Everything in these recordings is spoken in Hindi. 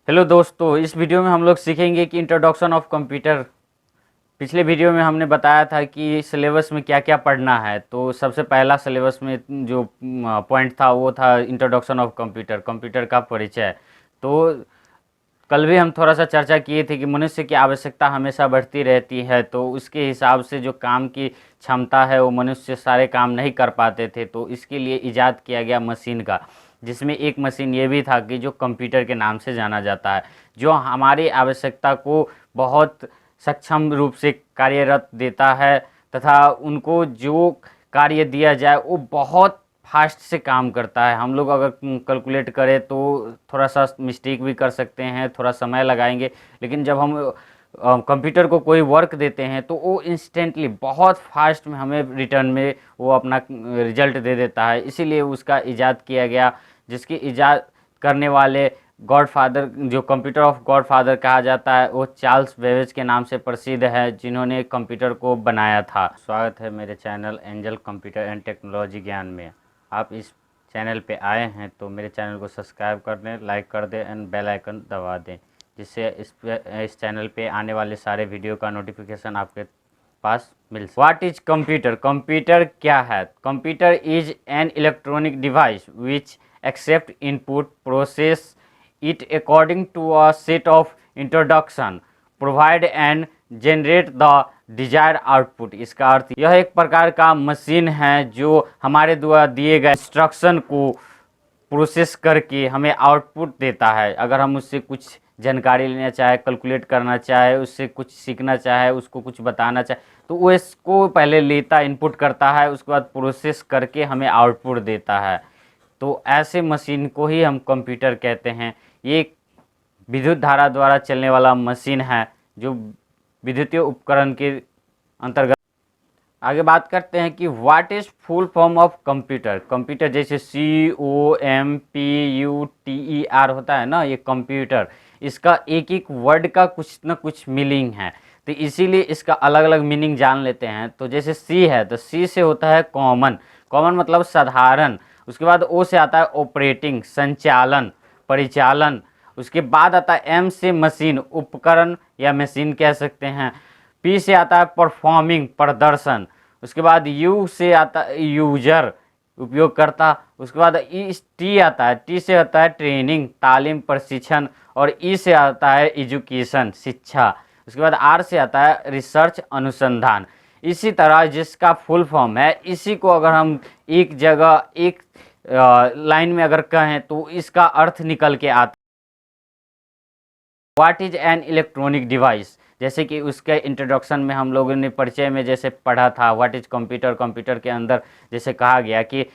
हेलो दोस्तों, इस वीडियो में हम लोग सीखेंगे कि इंट्रोडक्शन ऑफ कंप्यूटर। पिछले वीडियो में हमने बताया था कि सिलेबस में क्या क्या पढ़ना है। तो सबसे पहला सिलेबस में जो पॉइंट था वो था इंट्रोडक्शन ऑफ कंप्यूटर, कंप्यूटर का परिचय। तो कल भी हम थोड़ा सा चर्चा किए थे कि मनुष्य की आवश्यकता हमेशा बढ़ती रहती है, तो उसके हिसाब से जो काम की क्षमता है वो मनुष्य सारे काम नहीं कर पाते थे। तो इसके लिए इजाद किया गया मशीन का, जिसमें एक मशीन ये भी था कि जो कंप्यूटर के नाम से जाना जाता है, जो हमारी आवश्यकता को बहुत सक्षम रूप से कार्यरत देता है तथा उनको जो कार्य दिया जाए वो बहुत फास्ट से काम करता है। हम लोग अगर कैलकुलेट करें तो थोड़ा सा मिस्टेक भी कर सकते हैं, थोड़ा समय लगाएंगे, लेकिन जब हम कंप्यूटर को कोई वर्क देते हैं तो वो इंस्टेंटली बहुत फास्ट में हमें रिटर्न में वो अपना रिजल्ट दे देता है। इसीलिए उसका इजाद किया गया, जिसकी इजाद करने वाले गॉडफादर, जो कंप्यूटर ऑफ गॉडफादर कहा जाता है, वो चार्ल्स बेबेज के नाम से प्रसिद्ध है, जिन्होंने कंप्यूटर को बनाया था। स्वागत है मेरे channel angel computer and technology ज्ञान में। आप इस चैनल पे आए हैं तो मेरे चैनल को सब्सक्राइब कर दें, लाइक कर दें एंड बेल आइकन दबा दें, जिससे इस चैनल पे आने वाले सारे वीडियो का नोटिफिकेशन आपके पास मिल सके। What is computer? कंप्यूटर क्या है? Computer is an electronic device which accept input, process it according to a set of instruction, provide and generate the desired output। इसका अर्थ यह एक प्रकार का मशीन है जो हमारे द्वारा दिए गए इंस्ट्रक्शन को प्रोसेस करके हमें आउटपुट देता है। अगर हम उससे कुछ जानकारी लेना चाहे, कैलकुलेट करना चाहे, उससे कुछ सीखना चाहे, उसको कुछ बताना चाहे, तो वो इसको पहले लेता, इनपुट करता है, उसके बाद प्रोसेस करके हमें आउटपुट देता है। तो ऐसे मशीन को ही हम कंप्यूटर कहते हैं। ये एक विद्युत धारा द्वारा चलने वाला मशीन है जो विद्युतीय उपकरण के अंतर्गत। आगे बात करते हैं कि what is full form of computer. Computer जैसे COMPUTER होता है ना, ये कंप्यूटर, इसका एक एक वर्ड का कुछ न कुछ मीनिंग है, तो इसीलिए इसका अलग अलग मीनिंग जान लेते हैं। तो जैसे सी है तो सी से होता है कॉमन, कॉमन मतलब साधारण। उसके बाद ओ से आता है ऑपरेटिंग, संचालन, परिचालन। उसके बाद आता है एम से मशीन, उपकरण या मशीन कह सकते हैं। पी से आता है परफॉर्मिंग, प्रदर्शन। उसके बाद यू से आता है यूजर, उपयोगकर्ता। उसके बाद टी आता है, टी से आता है ट्रेनिंग, तालीम, प्रशिक्षण। और ई से आता है एजुकेशन, शिक्षा। उसके बाद आर से आता है रिसर्च, अनुसंधान। इसी तरह जिसका फुल फॉर्म है, इसी को अगर हम एक जगह एक लाइन में अगर कहें तो इसका अर्थ निकल के आता है। What is an electronic device? जैसे कि उसके इंट्रोडक्शन में हम लोगों ने परिचय में जैसे पढ़ा था, व्हाट इज कंप्यूटर, कंप्यूटर के अंदर जैसे कहा गया कि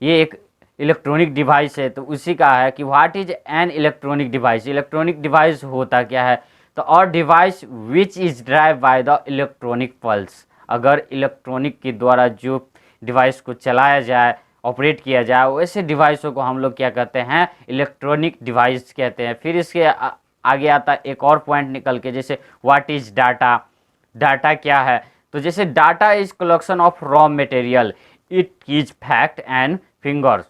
ये एक इलेक्ट्रॉनिक डिवाइस है, तो उसी का है कि what is an electronic device. Electronic device होता क्या है? तो और device which is drive by the electronic pulse. अगर इलेक्ट्रॉनिक के द्वारा जो डिवाइस को चलाया जाए, ऑपरेट किया जाए, वैसे डिवाइसों को हम लोग क्या कहते हैं? इलेक्ट्रॉनिक डिवाइस कहते हैं। फिर इसके आगे आता है एक और पॉइंट निकल के, जैसे व्हाट इज डाटा। डाटा क्या है? तो जैसे data is collection of raw material, it is fact and fingers.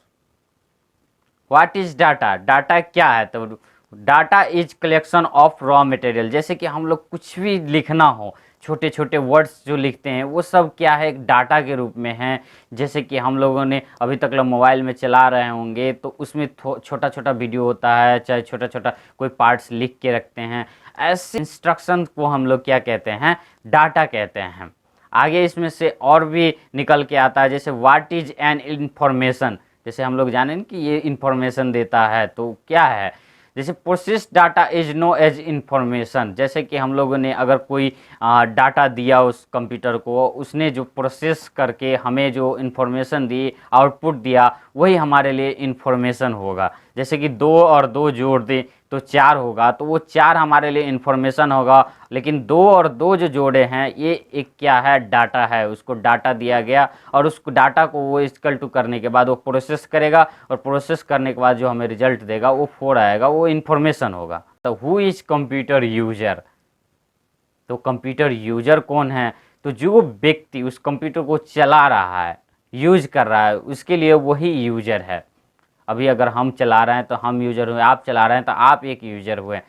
What is data? Data क्या है? तो data is collection of raw material. जैसे कि हम लोग कुछ भी लिखना हो, छोटे छोटे वर्ड्स जो लिखते हैं वो सब क्या है? एक डाटा के रूप में है। जैसे कि हम लोगों ने अभी तक मोबाइल में चला रहे होंगे तो उसमें छोटा छोटा वीडियो होता है, चाहे छोटा छोटा कोई पार्ट्स लिख के रखते हैं। ऐसे इंस्ट्रक्शन को हम लोग क्या कहते हैं? डाटा कहते हैं। आगे इसमें से और भी निकल के आता है, जैसे व्हाट इज एन इंफॉर्मेशन। जैसे हम लोग जानें कि ये इंफॉर्मेशन देता है, तो क्या है? जैसे process data is know as information. जैसे कि हम लोगों ने अगर कोई डाटा दिया उस कंप्यूटर को, उसने जो प्रोसेस करके हमें जो इंफॉर्मेशन दी, आउटपुट दिया, वही हमारे लिए इंफॉर्मेशन होगा। जैसे कि 2 और 2 जोड़ दें तो 4 होगा, तो वो 4 हमारे लिए इंफॉर्मेशन होगा। लेकिन 2 और 2 जो जोड़े हैं ये एक क्या है? डाटा है। उसको डाटा दिया गया और उस डाटा को वो इक्वल टू करने के बाद वो प्रोसेस करेगा, और प्रोसेस करने के बाद जो हमें रिजल्ट देगा वो 4 आएगा, वो इंफॉर्मेशन होगा। तो हु इज कंप्यूटर यूजर? तो कंप्यूटर यूजर कौन है? तो जो व्यक्ति उस कंप्यूटर को चला रहा है, यूज कर रहा है, उसके लिए वही यूजर है। अभी अगर हम चला रहे हैं तो हम यूज़र हुए, आप चला रहे हैं तो आप एक यूज़र हुए।